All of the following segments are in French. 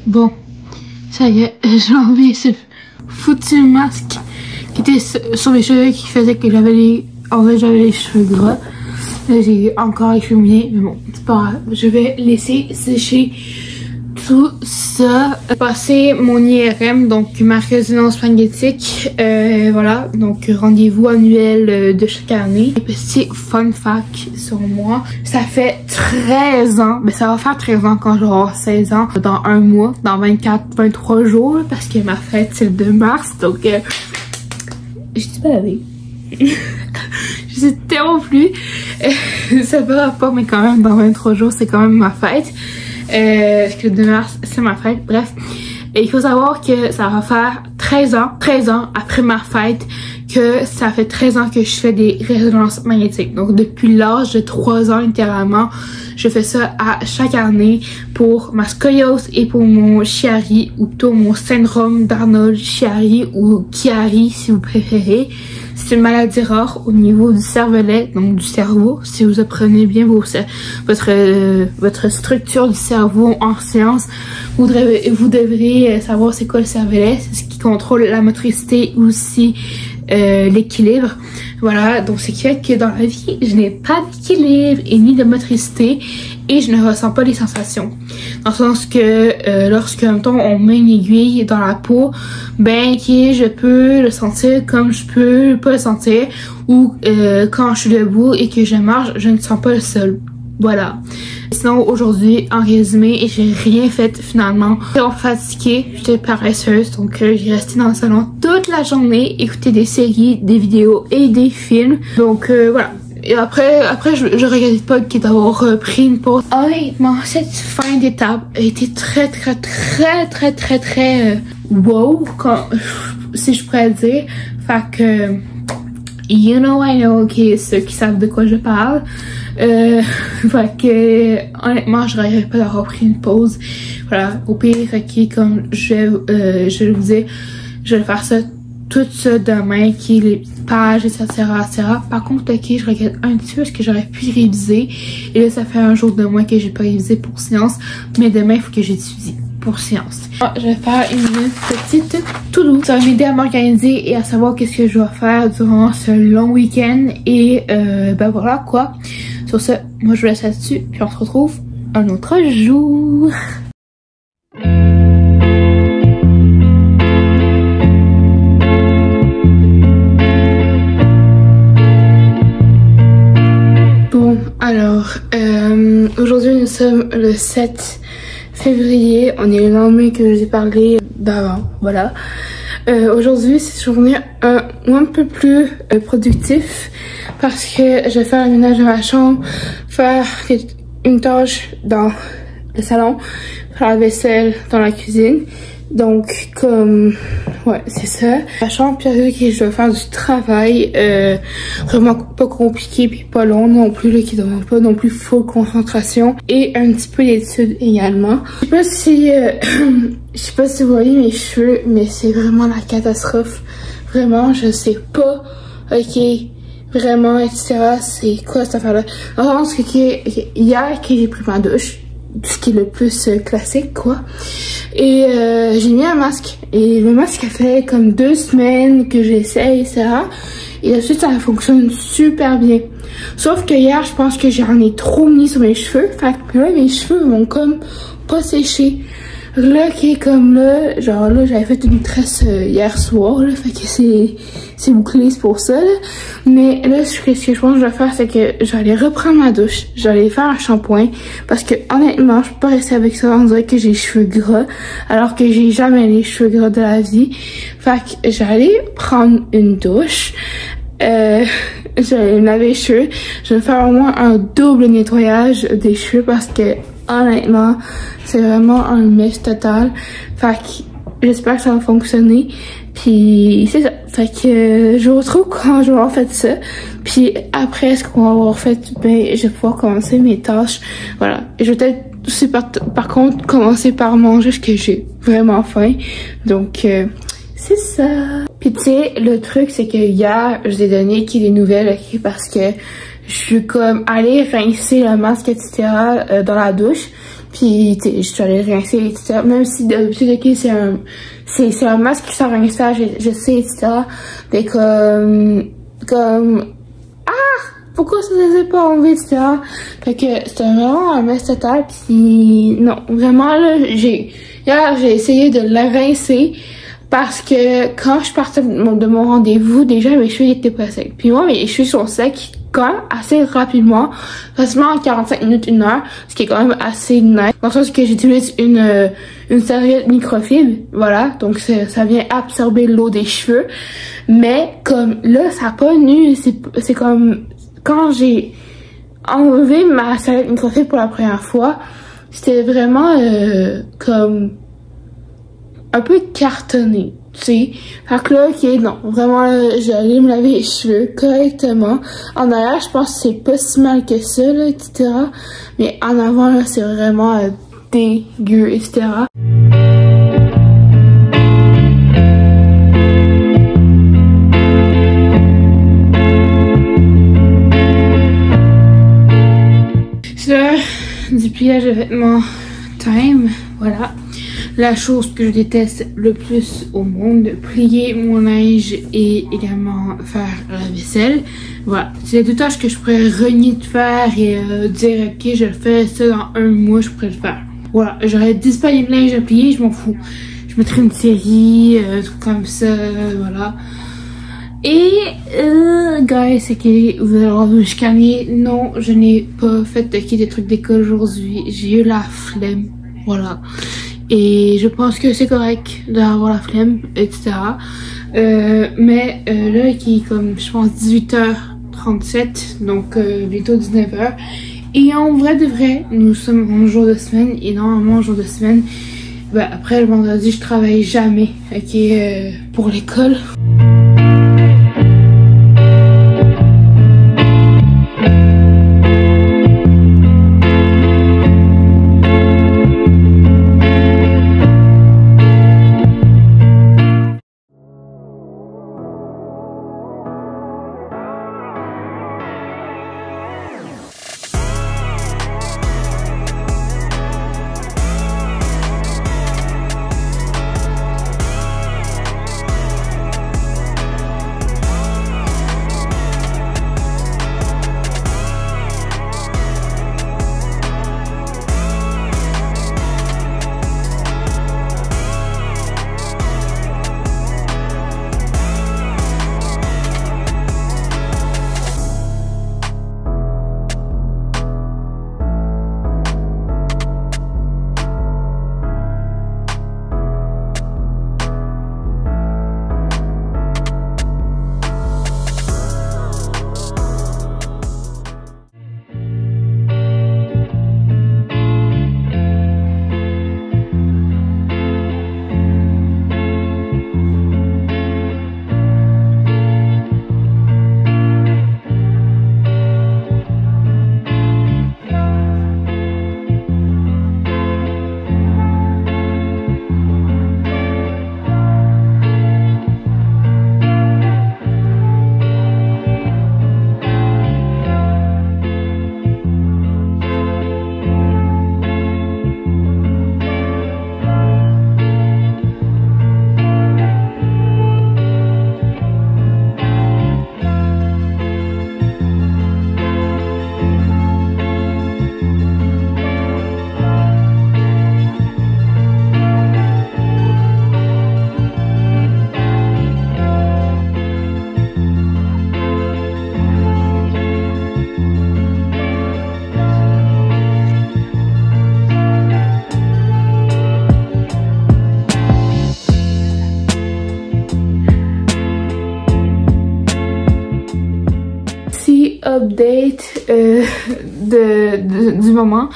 Bon, ça y est, j'ai enlevé ce foutu masque qui était sur mes cheveux qui faisait que j'avais les cheveux gras. Là, j'ai encore les cheveux mouillés, mais bon, c'est pas grave. Je vais laisser sécher tout ça. Passer mon IRM, donc ma résonance magnétique. Voilà, donc rendez-vous annuel de chaque année. Petit fun fact sur moi, ça fait 13 ans, mais ça va faire 13 ans quand j'aurai 16 ans, dans un mois, dans 23 jours, parce que ma fête c'est le 2 mars, donc je dis pas la vie. Je sais tellement plus. Ça va pas, mais quand même, dans 23 jours, c'est quand même ma fête. Parce que le 2 mars, c'est ma fête. Bref. Et il faut savoir que ça va faire 13 ans après ma fête, que ça fait 13 ans que je fais des résonances magnétiques. Donc, depuis l'âge de 3 ans, littéralement, je fais ça à chaque année pour ma scoliose et pour mon Chiari, ou plutôt mon syndrome d'Arnold-Chiari, ou Chiari, si vous préférez. C'est une maladie rare au niveau du cervelet, donc du cerveau. Si vous apprenez bien votre structure du cerveau en sciences, vous devrez savoir c'est quoi le cervelet. C'est ce qui contrôle la motricité ou aussi l'équilibre. Voilà, donc c'est qui fait que dans la vie, je n'ai pas d'équilibre et ni de motricité et je ne ressens pas les sensations. Dans le sens que lorsque, mettons, on met une aiguille dans la peau, ben ok, je peux le sentir comme je peux pas le sentir. Ou quand je suis debout et que je marche, je ne sens pas le sol. Voilà. Sinon, aujourd'hui, en résumé, j'ai rien fait finalement. J'étais fatiguée, j'étais paresseuse, donc j'ai resté dans le salon toute la journée, écouter des séries, des vidéos et des films. Donc voilà. Et après je regrette pas d'avoir pris une pause. Honnêtement, cette fin d'étape a été très wow, si je pourrais dire. Fait que you know I know, ok, ceux qui savent de quoi je parle. Fait que honnêtement, je regrette pas d'avoir pris une pause. Voilà, au pire, ok, comme je vous dis, je vais faire ça tout ça demain, qui est les pages, etc. Par contre, ok, je regrette un petit peu parce que j'aurais pu réviser. Et là, ça fait un jour de moins que j'ai pas révisé pour sciences. Mais demain, il faut que j'étudie pour sciences. Je vais faire une petite to-do. Ça va m'aider à m'organiser et à savoir qu'est-ce que je dois faire durant ce long week-end. Et ben voilà quoi. Sur ce, moi je vous laisse là-dessus. Puis on se retrouve un autre jour. Alors, aujourd'hui nous sommes le 7 février, on est le lendemain que j'ai parlé d'avant, voilà. Aujourd'hui c'est une journée un peu plus productif parce que je vais faire le ménage de ma chambre, faire une tâche dans le salon, faire la vaisselle dans la cuisine. Donc comme ouais c'est ça, la chambre, puis que je dois faire du travail vraiment pas compliqué puis pas long non plus là, qui demande pas non plus full concentration, et un petit peu d'études également. Je sais pas si vous voyez mes cheveux, mais c'est vraiment la catastrophe, vraiment je sais pas, ok, vraiment etc. C'est quoi cette affaire là. Alors parce que hier que j'ai pris ma douche, ce qui est le plus classique quoi, et j'ai mis un masque, et le masque a fait comme 2 semaines que j'essaye etc. Et ensuite ça fonctionne super bien, sauf que hier je pense que j'en ai trop mis sur mes cheveux, fait que là mes cheveux vont comme pas sécher. Là qui est comme là, genre là j'avais fait une tresse hier soir là, fait que c'est bouclé, c'est pour ça là. Mais là ce que je pense que je vais faire, c'est que j'allais reprendre ma douche, j'allais faire un shampoing, parce que honnêtement je peux pas rester avec ça, on dirait que j'ai les cheveux gras alors que j'ai jamais les cheveux gras de la vie. Fait que j'allais prendre une douche, j'allais me laver les cheveux, je vais faire au moins un double nettoyage des cheveux parce que honnêtement c'est vraiment un mess total. Fait que j'espère que ça va fonctionner, puis c'est ça. Fait que je vous retrouve quand je vais avoir fait ça, puis après ce qu'on va avoir fait, ben je vais pouvoir commencer mes tâches. Voilà, je vais peut-être aussi par contre commencer par manger parce que j'ai vraiment faim, donc c'est ça. Puis tu sais, le truc c'est que hier je vous ai donné des nouvelles, ok, parce que je suis comme allée rincer le masque etc. Dans la douche. Puis, tu sais, je suis allée rincer, etc. Même si d'habitude, ok, c'est un masque qui sort rinçage, je sais, etc. Mais pourquoi ça ne s'est pas enlevé, etc. Fait que c'était vraiment un mess total. Puis, non, vraiment, là, hier, j'ai essayé de le rincer. Parce que quand je partais de mon rendez-vous, déjà mes cheveux étaient pas secs. Puis moi, mes cheveux sont secs quand même assez rapidement, facilement en 45 minutes, 1 heure, ce qui est quand même assez nice. Dans le sens que j'utilise une serviette microfibre, voilà, donc ça vient absorber l'eau des cheveux. Mais comme là, ça n'a pas tenu, c'est comme quand j'ai enlevé ma serviette microfibre pour la première fois, c'était vraiment comme un peu cartonné, tu sais. Fait que là, ok, non, vraiment, j'allais me laver les cheveux correctement. En arrière, je pense que c'est pas si mal que ça, là, etc. Mais en avant, là, c'est vraiment dégueu, etc. C'est l'heure du pliage de vêtements time, voilà. La chose que je déteste le plus au monde, plier mon linge et également faire la vaisselle. Voilà, c'est deux tâches que je pourrais renier de faire et dire ok, je le fais ça dans 1 mois, je pourrais le faire. Voilà, j'aurais 10 paniers de linge à plier, je m'en fous. Je mettrais une série, truc comme ça, voilà. Et guys, c'est que vous allez avoir me chicaner. Non, je n'ai pas fait des trucs d'école aujourd'hui. J'ai eu la flemme, voilà. Et je pense que c'est correct d'avoir la flemme, etc. Mais là, qui est comme, je pense, 18h37, donc bientôt 19h. Et en vrai de vrai, nous sommes en jour de semaine. Et normalement, en jour de semaine, ben, après le vendredi, je travaille jamais, ok, pour l'école. Update du moment.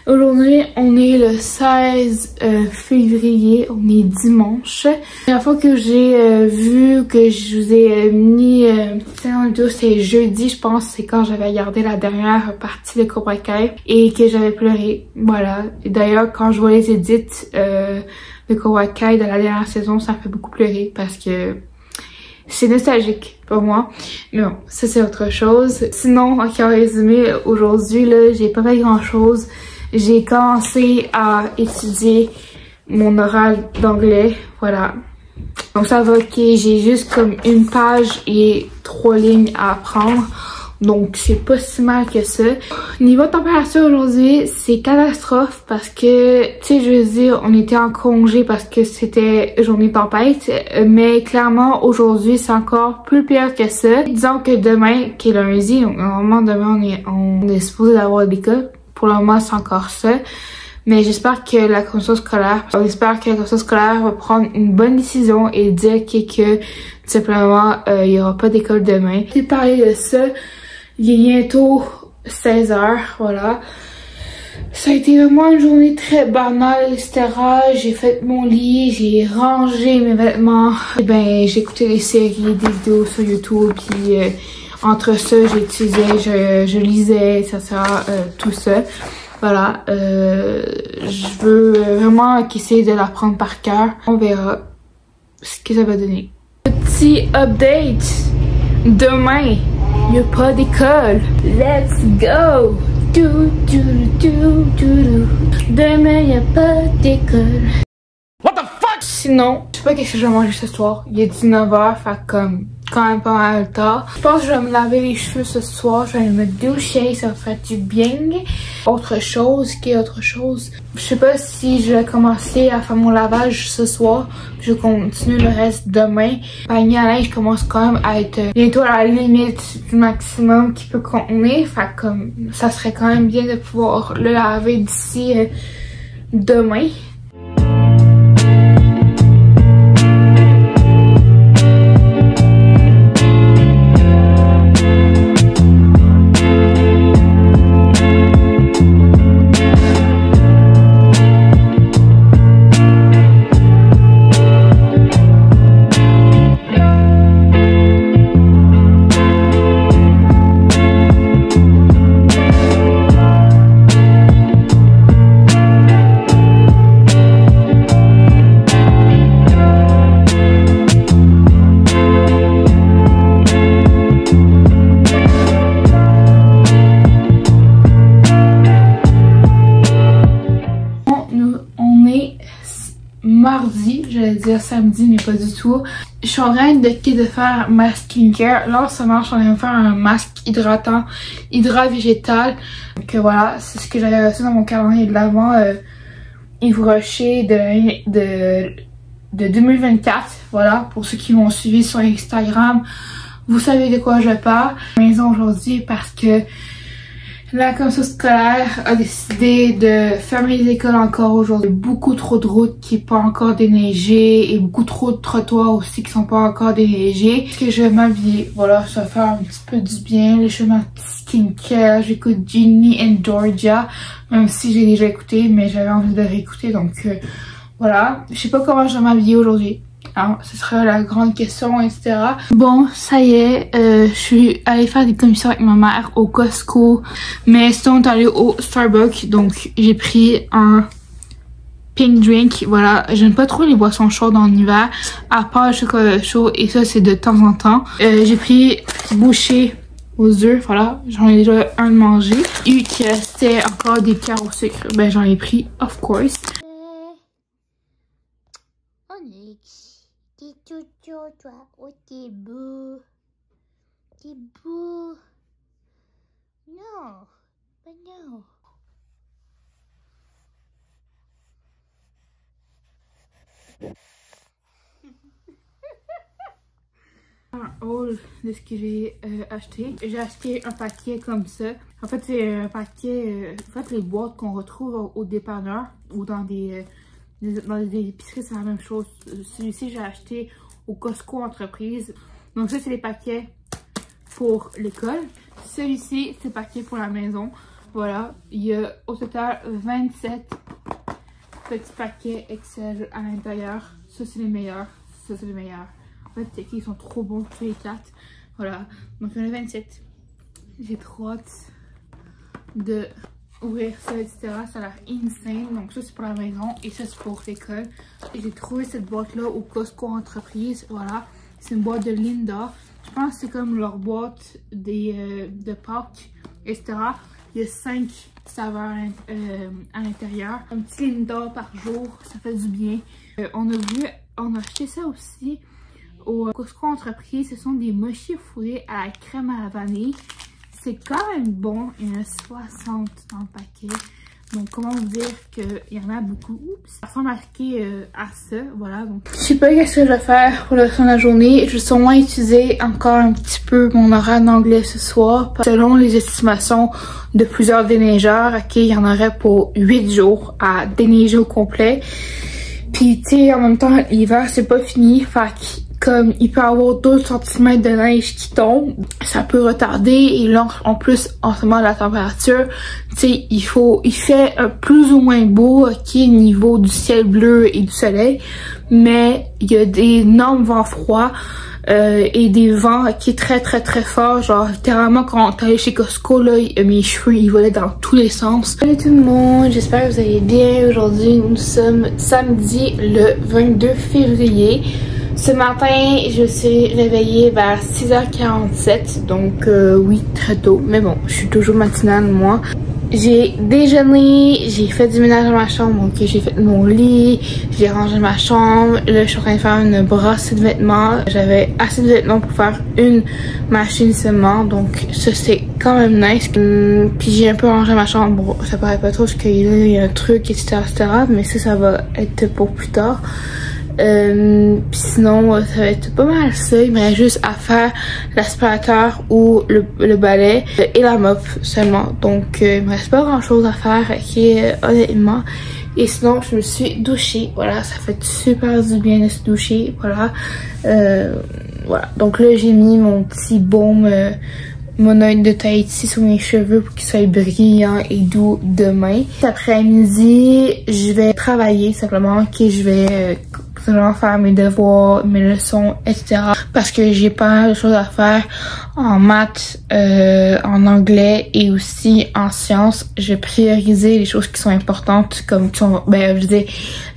Aujourd'hui, on est le 16 février, on est dimanche. La dernière fois que j'ai vu que je vous ai mis une petite vidéo, c'est jeudi, je pense, c'est quand j'avais regardé la dernière partie de Cobra Kai et que j'avais pleuré. Voilà. Et d'ailleurs, quand je vois les edits de Cobra Kai de la dernière saison, ça me fait beaucoup pleurer parce que c'est nostalgique pour moi. Mais bon, ça c'est autre chose. Sinon, en résumé, aujourd'hui, là, j'ai pas fait grand chose. j'ai commencé à étudier mon oral d'anglais, voilà. Donc ça va, ok, j'ai juste comme une page et 3 lignes à apprendre. Donc c'est pas si mal que ça. Niveau température aujourd'hui, c'est catastrophe parce que, tu sais, je veux dire, on était en congé parce que c'était journée tempête. Mais clairement, aujourd'hui, c'est encore plus pire que ça. Disons que demain, qui est lundi, donc normalement demain on est supposé d'avoir l'école. Pour le moment, c'est encore ça. Mais j'espère que la commission scolaire, va prendre une bonne décision et dire que tout simplement, il y aura pas d'école demain. J'ai parlé de ça. Il est bientôt 16 h, voilà. Ça a été vraiment une journée très banale, etc. J'ai fait mon lit, j'ai rangé mes vêtements. Et ben, j'ai écouté des séries, des vidéos sur YouTube, puis entre ça, j'étudiais, je lisais, etc. Tout ça. Voilà. Je veux vraiment essayer de l'apprendre par cœur. On verra ce que ça va donner. Petit update. Demain, il n'y a pas d'école. Let's go! Demain, il n'y a pas d'école. What the fuck? Sinon, je sais pas qu'est-ce que je vais manger ce soir. Il est 19 h, fait comme quand même pas mal tard. Je pense que je vais me laver les cheveux ce soir. Je vais me doucher, ça va faire du bien. Autre chose, je sais pas si je vais commencer à faire mon lavage ce soir. Je continue le reste demain. Panier à linge commence quand même à être bientôt à la limite du maximum qu'il peut contenir. Fait comme ça serait quand même bien de pouvoir le laver d'ici demain. Mardi, j'allais dire samedi, mais pas du tout. Je suis en train de faire ma skincare. Là, en ce moment, je suis en train de faire un masque hydratant, végétal. Donc voilà, c'est ce que j'avais reçu dans mon calendrier de l'avant Yves Rocher de 2024. Voilà, pour ceux qui m'ont suivi sur Instagram, vous savez de quoi je parle. À la maison aujourd'hui parce que la commission scolaire a décidé de fermer les écoles encore aujourd'hui. Beaucoup trop de routes qui n'est pas encore déneigées et beaucoup trop de trottoirs aussi qui sont pas encore déneigés. Est-ce que je vais m'habiller? Voilà, ça va faire un petit peu du bien. Les chemins skincare, j'écoute Ginny and Georgia, même si j'ai déjà écouté, mais j'avais envie de réécouter, donc voilà. Je sais pas comment je vais m'habiller aujourd'hui. Hein, ce sera la grande question, etc. Bon, ça y est, je suis allée faire des commissions avec ma mère au Costco, mais sinon on est allé au Starbucks, donc j'ai pris un pink drink. Voilà, j'aime pas trop les boissons chaudes en hiver, à part le chocolat chaud, et ça c'est de temps en temps. J'ai pris bouchée aux œufs, voilà, j'en ai déjà un de mangé. Et qu'il restait encore des pierres au sucre, ben j'en ai pris, of course. T'es tout toi. Oh, t'es beau. T'es beau. Non. But non. Un haul de ce que j'ai acheté. J'ai acheté un paquet comme ça. En fait, c'est un paquet... en fait, les boîtes qu'on retrouve au dépanneur ou dans des épiceries, c'est la même chose. Celui-ci, j'ai acheté au Costco Entreprise. Donc ça, c'est les paquets pour l'école. Celui-ci, c'est le paquet pour la maison. Voilà, il y a au total 27 petits paquets Excel à l'intérieur. Ça, c'est les meilleurs. Ça, c'est les meilleurs. En fait, ils sont trop bons tous les 4. Voilà, donc il y en a 27. J'ai trop hâte de ouvrir ça, etc. Ça a l'air insane. Donc ça c'est pour la maison et ça c'est pour l'école. Et j'ai trouvé cette boîte là au Costco Entreprise. Voilà, c'est une boîte de Linda. Je pense que c'est comme leur boîte de Pâques, etc. Il y a 5 saveurs à l'intérieur. Un petit Lindor par jour, ça fait du bien. On a acheté ça aussi au Costco Entreprise. Ce sont des mochis fourrés à la crème à la vanille. C'est quand même bon. Il y en a 60 dans le paquet. Donc, comment dire qu'il y en a beaucoup. Oups, ça ressemble marqué à ça. Voilà, donc. Je sais pas qu'est-ce que je vais faire pour le reste de la journée. Je vais sûrement utiliser encore un petit peu mon horaire d'anglais ce soir. Selon les estimations de plusieurs déneigeurs, ok, il y en aurait pour 8 jours à déneiger au complet. Puis, tu sais, en même temps, l'hiver, c'est pas fini. Fait que, comme il peut y avoir 2 cm de neige qui tombe, ça peut retarder. Et là, en plus, en ce moment, la température, tu sais, il fait plus ou moins beau, ok, niveau du ciel bleu et du soleil. Mais il y a des énormes vents froids et des vents qui très forts. Genre, littéralement, quand t'allais chez Costco, là, mes cheveux, ils volaient dans tous les sens. Salut tout le monde, j'espère que vous allez bien. Aujourd'hui, nous sommes samedi le 22 février. Ce matin, je suis réveillée vers 6h47, donc oui, très tôt. Mais bon, je suis toujours matinale, moi. J'ai déjeuné, j'ai fait du ménage dans ma chambre, donc j'ai fait mon lit, j'ai rangé ma chambre. Là, je suis en train de faire une brassée de vêtements. J'avais assez de vêtements pour faire une machine seulement, donc ça c'est quand même nice. Puis j'ai un peu rangé ma chambre, bon, ça paraît pas trop parce qu'il y a un truc, etc., mais ça va être pour plus tard. Puis sinon, ça va être pas mal ça. Il me reste juste à faire l'aspirateur ou le balai et la mop seulement. Donc, il me reste pas grand chose à faire, honnêtement. Et sinon, je me suis douchée. Voilà, ça fait super du bien de se doucher. Voilà. Voilà. Donc là, j'ai mis mon petit baume monoïde de Tahiti sur mes cheveux pour qu'ils soient brillants et doux demain. Cet après-midi, je vais travailler simplement. Je vais faire mes devoirs, mes leçons, etc. Parce que j'ai pas mal de choses à faire en maths, en anglais et aussi en sciences. Je vais prioriser les choses qui sont importantes, comme je dis,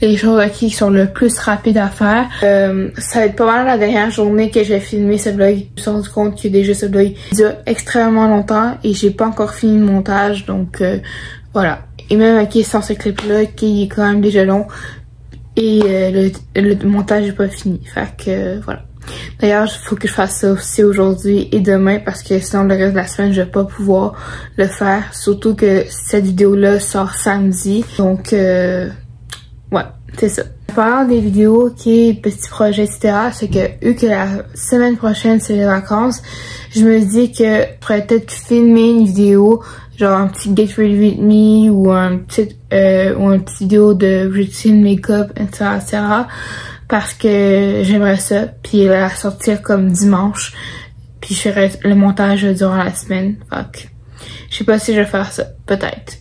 les choses qui sont le plus rapides à faire. Ça va être pas mal la dernière journée que je vais filmer ce vlog. Je me suis rendu compte que déjà ce vlog dure extrêmement longtemps et j'ai pas encore fini le montage, donc voilà. Et même sans ce clip-là, qui est quand même déjà long. Et le montage n'est pas fini. Fait que voilà. D'ailleurs, il faut que je fasse ça aussi aujourd'hui et demain parce que sinon le reste de la semaine, je vais pas pouvoir le faire. Surtout que cette vidéo-là sort samedi. Donc ouais, c'est ça. En parlant des vidéos, petits projets, etc., c'est que vu que la semaine prochaine, c'est les vacances, je me dis que je pourrais peut-être filmer une vidéo, genre un petit Get Ready With Me ou une petite vidéo de routine, make-up, etc., parce que j'aimerais ça, puis la sortir comme dimanche, puis je ferai le montage durant la semaine. Fait que je sais pas si je vais faire ça, peut-être.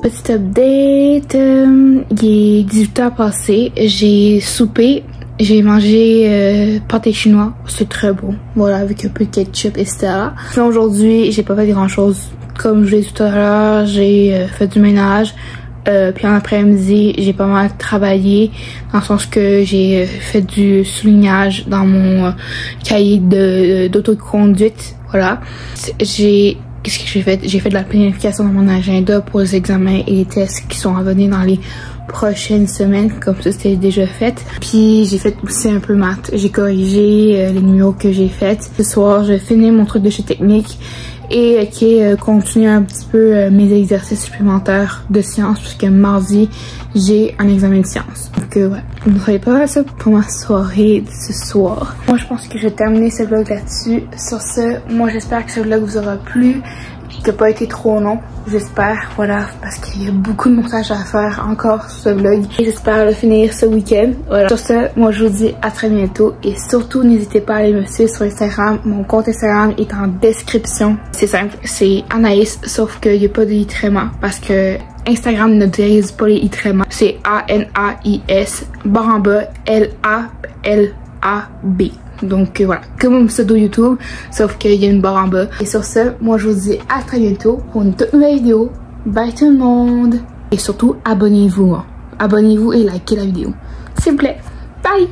Petit update, il est 18h passé, j'ai soupé, j'ai mangé pâté chinois, c'est très bon, voilà, avec un peu de ketchup, etc. Sinon aujourd'hui, j'ai pas fait grand chose, comme je l'ai dit tout à l'heure, j'ai fait du ménage, puis en après-midi, j'ai pas mal travaillé, dans le sens que j'ai fait du soulignage dans mon cahier d'autoconduite, voilà. Qu'est-ce que j'ai fait? J'ai fait de la planification dans mon agenda pour les examens et les tests qui sont à venir dans les prochaines semaines, comme ça c'était déjà fait. Puis j'ai fait aussi un peu maths. J'ai corrigé les numéros que j'ai faits. Ce soir, je finis mon truc de chez Technique et continuer un petit peu mes exercices supplémentaires de sciences, puisque mardi, j'ai un examen de sciences. Donc ouais, vous savez pas ça pour ma soirée de ce soir. Moi, je pense que je vais terminer ce vlog là-dessus. Sur ce, moi, j'espère que ce vlog vous aura plu. qui n'a pas été trop long, j'espère, voilà, parce qu'il y a beaucoup de montage à faire encore sur ce vlog. Et j'espère le finir ce week-end. Voilà. Sur ce, moi je vous dis à très bientôt et surtout n'hésitez pas à aller me suivre sur Instagram. Mon compte Instagram est en description. C'est simple, c'est Anaïs, sauf qu'il n'y a pas de littéralement parce que Instagram ne utilise pas les littéralement. C'est ANAIS LALAB. Donc voilà, comme mon pseudo YouTube, sauf qu'il y a une barre en bas. Et sur ce, moi je vous dis à très bientôt pour une toute nouvelle vidéo. Bye tout le monde. Et surtout, abonnez-vous. Abonnez-vous et likez la vidéo. S'il vous plaît. Bye.